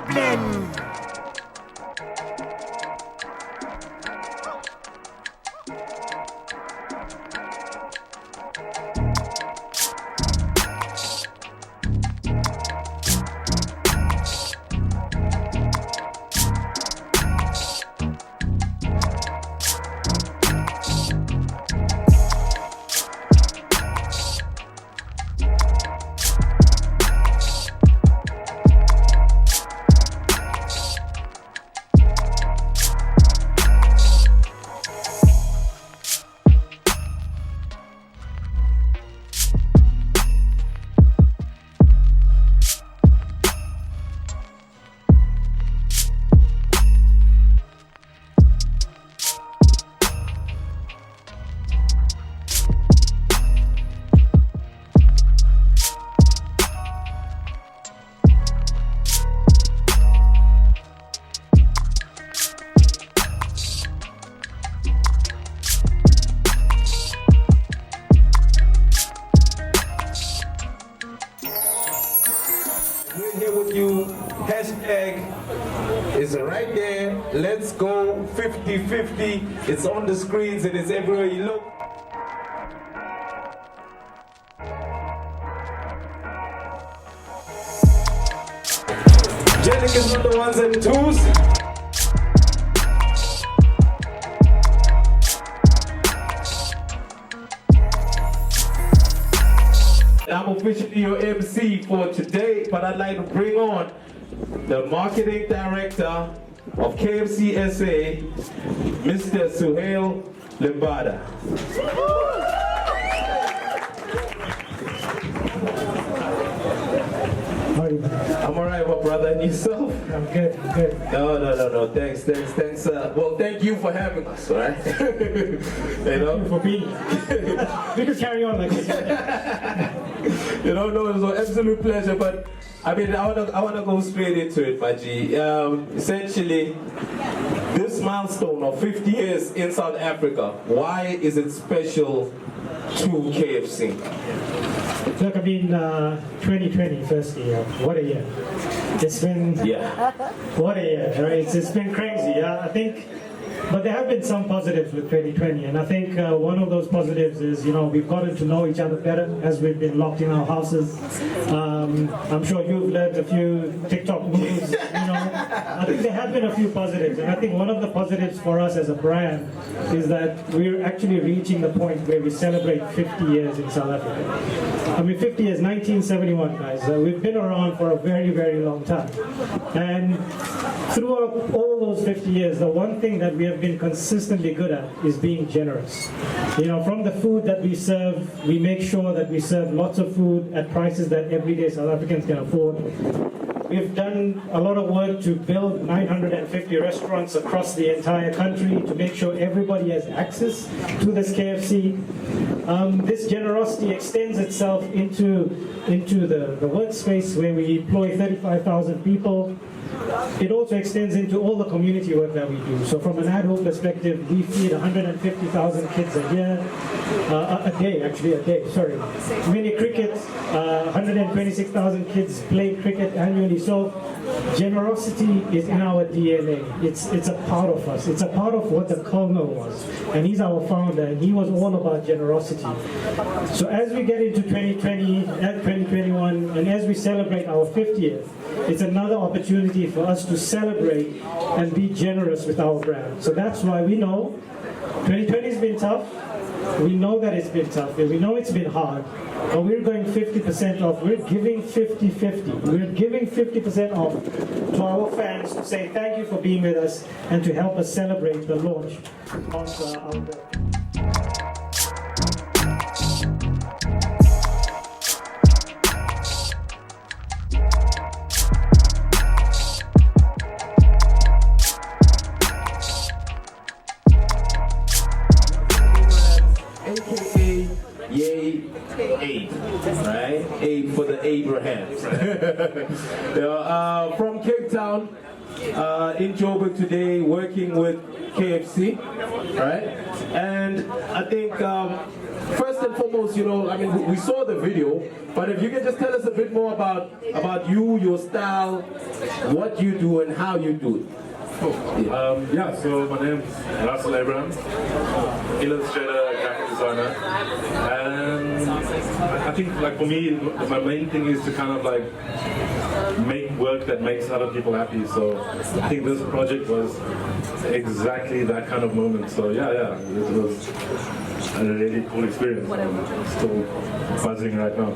happening? We're here with you. Hashtag is right there. Let's go 50-50. It's on the screens. It is everywhere you look. Jellicas on the ones and twos. I'm officially your MC for today, but I'd like to bring on the marketing director of KFC SA, Mr. Suhail Limbada. I'm alright, my brother, and yourself? I'm good, I'm good. No. Thanks. Well, thank you for having us, right? You know? Thank you for being here. We could carry on like this. You know, no, it was an absolute pleasure, but I mean, I wanna go straight into it, Maji. Essentially, this milestone of 50 years in South Africa, why is it special to KFC? Look, I mean, 2020, firstly, what a year. It's been, what a year, right? It's been crazy, I think, but there have been some positives with 2020, and I think one of those positives is, you know, we've gotten to know each other better as we've been locked in our houses. I'm sure you've learned a few TikTok moves, you know. I think there have been a few positives, and I think one of the positives for us as a brand is that we're actually reaching the point where we celebrate 50 years in South Africa. I mean, 50 years, 1971, guys. We've been around for a very, very long time. And throughout all those 50 years, the one thing that we have been consistently good at is being generous. You know, from the food that we serve, we make sure that we serve lots of food at prices that everyday South Africans can afford. We've done a lot of work to build 950 restaurants across the entire country to make sure everybody has access to this KFC. This generosity extends itself into the workspace where we employ 35,000 people. It also extends into all the community work that we do. So from an ad hoc perspective, we feed 150,000 kids a day, sorry. Mini cricket, 126,000 kids play cricket annually. So generosity is in our DNA. It's a part of us. It's a part of what the Colonel was. And he's our founder, and he was all about generosity. So as we get into 2020, 2021, and as we celebrate our 50th, it's another opportunity for us to celebrate and be generous with our brand. So that's why we know 2020 has been tough. We know that it's been tough. We know it's been hard. But we're going 50% off. We're giving 50-50. We're giving 50% off to our fans to say thank you for being with us and to help us celebrate the launch of our brand. AKA Yay Abe, right? Abe for the Abrahams. You know, from Cape Town, in Joburg today, working with KFC, right? And I think first and foremost, I mean, we saw the video, but if you can just tell us a bit more about you, your style, what you do, and how you do it. So my name's Russell Abraham, illustrator, graphic designer, and I think like for me, my main thing is to kind of like make work that makes other people happy. So I think this project was exactly that kind of moment. So yeah, it was a really cool experience. I'm still buzzing right now.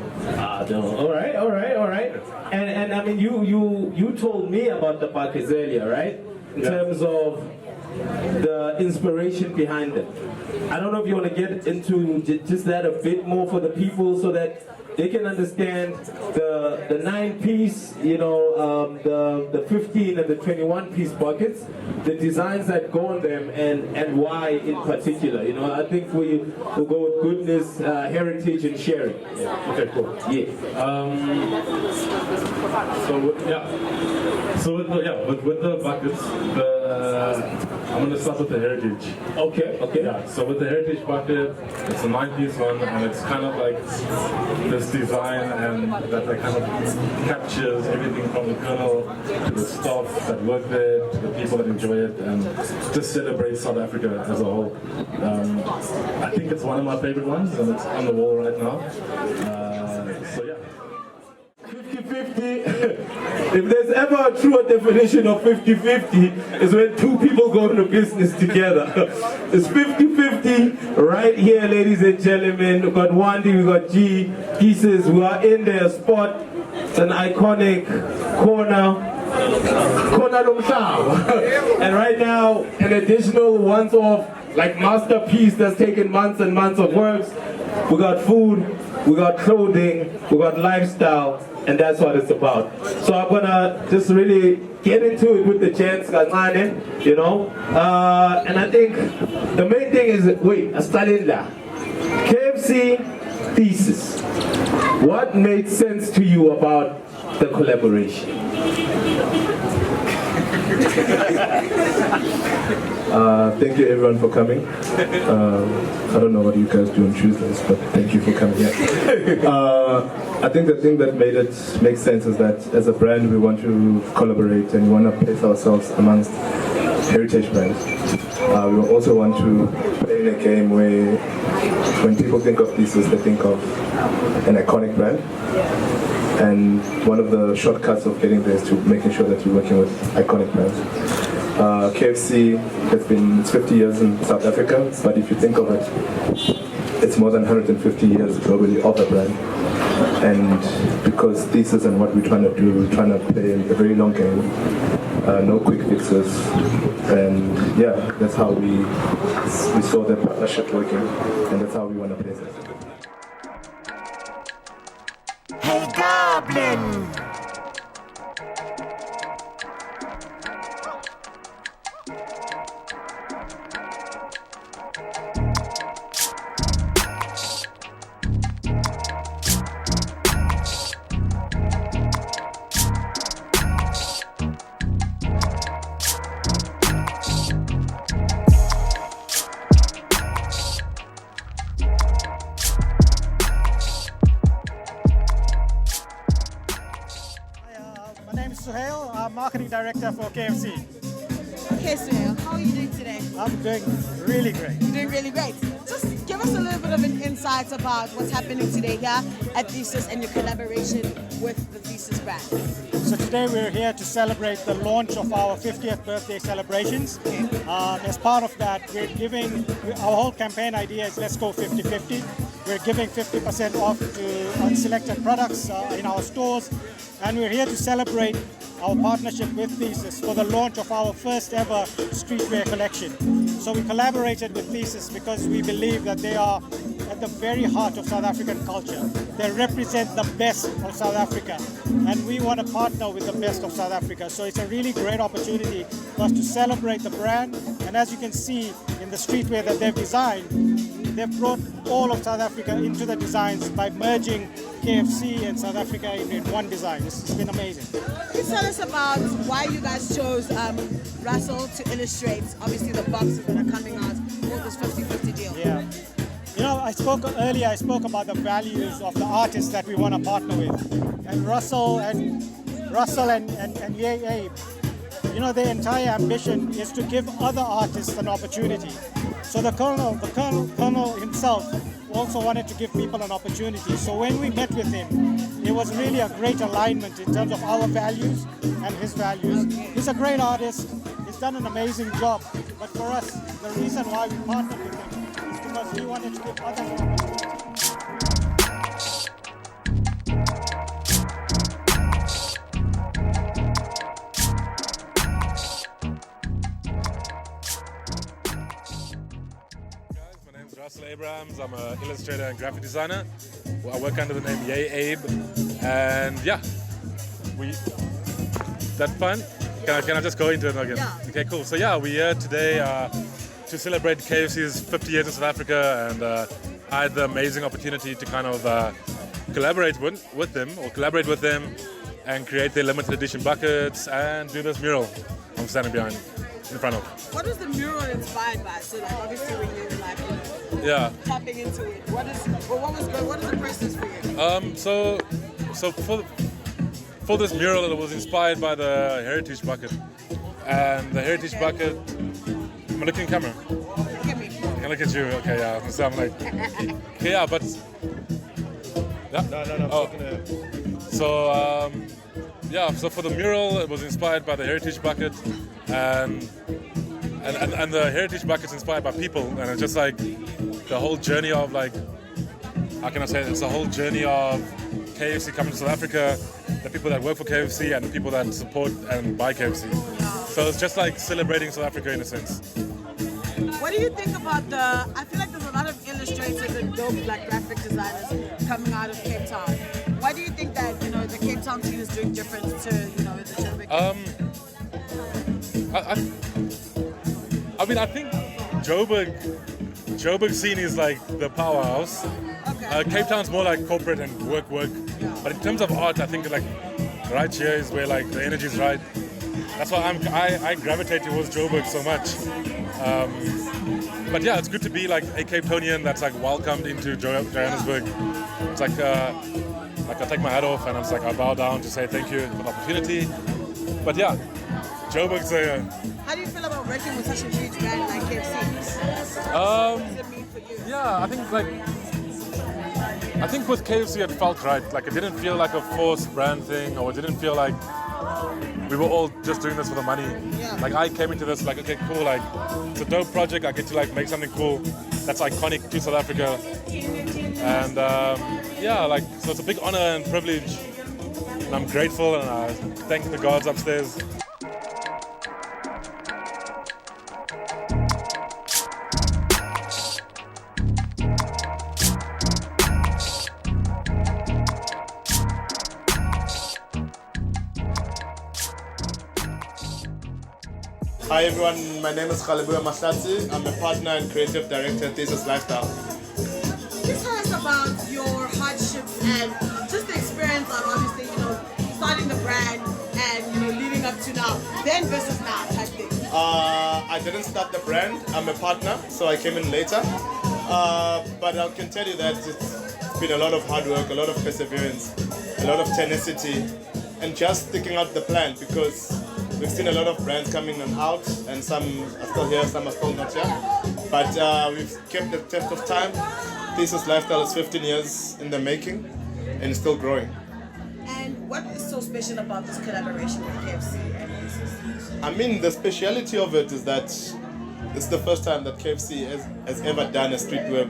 All right. And I mean, you told me about the buckets earlier, right? In terms of the inspiration behind it. I don't know if you want to get into just that a bit more for the people so that they can understand the 9-piece, the 15 and the 21-piece buckets, the designs that go on them, and why in particular. I think we'll go with goodness, heritage, and sharing. Okay, cool. Yeah. So with the buckets, I'm going to start with the heritage. Okay. Yeah, so with the heritage bucket, it's a 9-piece one, and it's kind of like this design, and that kind of captures everything from the kernel to the staff that work there, to the people that enjoy it, and just celebrates South Africa as a whole. I think it's one of my favorite ones, and it's on the wall right now. So yeah. 50-50, if there's ever a true definition of 50-50, is when two people go into business together. It's 50-50 right here, ladies and gentlemen. We've got Wandy, we've got G. Pieces, we are in their spot. It's an iconic corner Lumshab. And right now, an additional once-off, like masterpiece that's taken months and months of works. We got food, we got clothing, we got lifestyle, and that's what it's about. So I'm gonna just really get into it with the gents, and I think the main thing is, KFC Thesis. What made sense to you about the collaboration? Thank you everyone for coming. I don't know what you guys do on Tuesdays, but thank you for coming here. I think the thing that made it make sense is that as a brand we want to collaborate and we want to place ourselves amongst heritage brands. We also want to play in a game where when people think of Thesis, they think of an iconic brand. And one of the shortcuts of getting there is to making sure that you're working with iconic brands. KFC it's 50 years in South Africa, but if you think of it, it's more than 150 years globally of a brand. And because Thesis and what we're trying to do, we're trying to play a very long game, no quick fixes, and yeah, that's how we saw the partnership working, and that's how we want to place it. Hey Goblin! Marketing director for KFC. Okay, Suhail, how are you doing today? I'm doing really great. You're doing really great. Just give us a little bit of an insight about what's happening today here at Thesis and your collaboration with the Thesis brand. So today we're here to celebrate the launch of our 50th birthday celebrations. As part of that, we're giving, our whole campaign idea is let's go 50-50. We're giving 50% off to selected products in our stores, and we're here to celebrate our partnership with Thesis for the launch of our first ever streetwear collection. So we collaborated with Thesis because we believe that they are at the very heart of South African culture. They represent the best of South Africa, and we want to partner with the best of South Africa. So it's a really great opportunity for us to celebrate the brand, and as you can see in the streetwear that they've designed, they've brought all of South Africa into the designs by merging KFC and South Africa in one design. It's been amazing. Can you tell us about why you guys chose Russell to illustrate, obviously, the boxes that are coming out for this 50-50 deal? Yeah. You know, I spoke about the values of the artists that we want to partner with. And Russell and Yay Abe, you know, their entire ambition is to give other artists an opportunity. So the Colonel himself also wanted to give people an opportunity. So when we met with him, it was really a great alignment in terms of our values and his values. He's a great artist. He's done an amazing job. But for us, the reason why we partnered with him is because we wanted to give others an opportunity. I'm an illustrator and graphic designer. I work under the name Yay Abe, and yeah, that fun? Can I just go into it again? Yeah. Okay, cool. So yeah, we're here today to celebrate KFC's 50 years in South Africa, and I had the amazing opportunity to kind of collaborate with them and create their limited edition buckets and do this mural I'm standing behind in front of. What is the mural inspired by? So like obviously when you were like, you know, tapping into it, what is the process for you? So for this mural, it was inspired by the heritage bucket, and the heritage bucket. I'm looking at camera. Look at me. I look at you. Okay, yeah. So I'm like, okay, yeah, but yeah. No. Oh. So so for the mural, it was inspired by the heritage bucket, and the heritage bucket's inspired by people, and it's just like the whole journey of like, how can I say it? It's the whole journey of KFC coming to South Africa, the people that work for KFC and the people that support and buy KFC. So it's just like celebrating South Africa in a sense. What do you think about I feel like there's a lot of illustrators and dope like graphic designers coming out of Cape Town. Why do you think that, you know, the Cape Town scene is doing different to, you know, the Joburg? I mean, I think Joburg scene is like the powerhouse. Okay. Cape Town's more like corporate and work. Yeah. But in terms of art, I think like right here is where like the energy is right. That's why I gravitate towards Joburg so much. But yeah, it's good to be like a Cape Townian that's like welcomed into Johannesburg. It's like I take my hat off and I'm just like I bow down to say thank you for the opportunity. But yeah, Joburg's a. How do you feel about working with such a huge brand like KFC? What does it mean for you? Yeah, I think with KFC it felt right. Like it didn't feel like a forced brand thing, or it didn't feel like we were all just doing this for the money. Yeah. Like I came into this like, okay, cool, like it's a dope project. I get to like make something cool that's iconic to South Africa. And like so it's a big honor and privilege. And I'm grateful, and I thank the gods upstairs. Hi everyone, my name is Khalibuya Mashatsi. I'm a partner and creative director at Thesis LifeStyle. Just tell us about your hardships and just the experience of obviously, you know, starting the brand and, you know, leading up to now, then versus now type thing. I didn't start the brand, I'm a partner, so I came in later. But I can tell you that it's been a lot of hard work, a lot of perseverance, a lot of tenacity, and just sticking out the plan, because we've seen a lot of brands coming and out, and some are still here, some are still not here. But we've kept the test of time. Thesis LifeStyle is 15 years in the making and still growing. And what is so special about this collaboration with KFC and Thesis? I mean, the speciality of it is that it's the first time that KFC has ever done a streetwear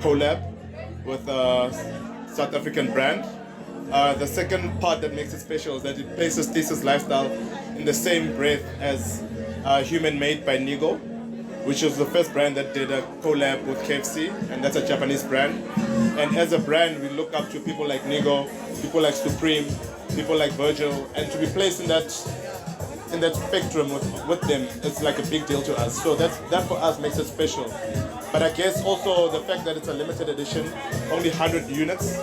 collab with a South African brand. The second part that makes it special is that it places Thesis LifeStyle in the same breath as Human Made by Nigo, which was the first brand that did a collab with KFC, and that's a Japanese brand. And as a brand, we look up to people like Nigo, people like Supreme, people like Virgil, and to be placed in that spectrum with them, it's like a big deal to us. So that for us makes it special. But I guess also the fact that it's a limited edition, only 100 units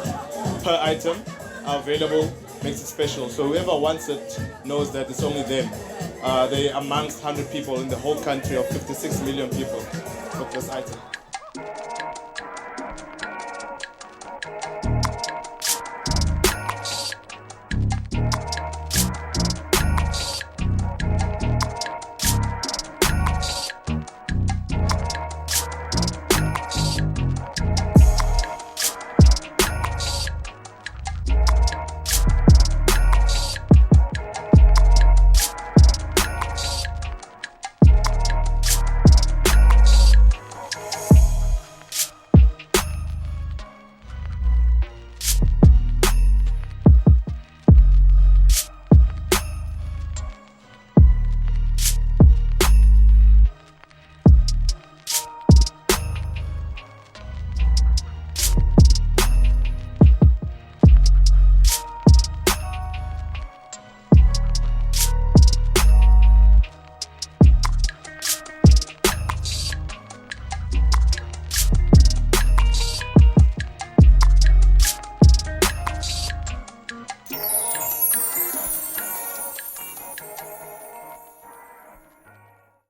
per item are available, makes it special. So whoever wants it knows that it's only them. They're amongst 100 people in the whole country of 56 million people with this item.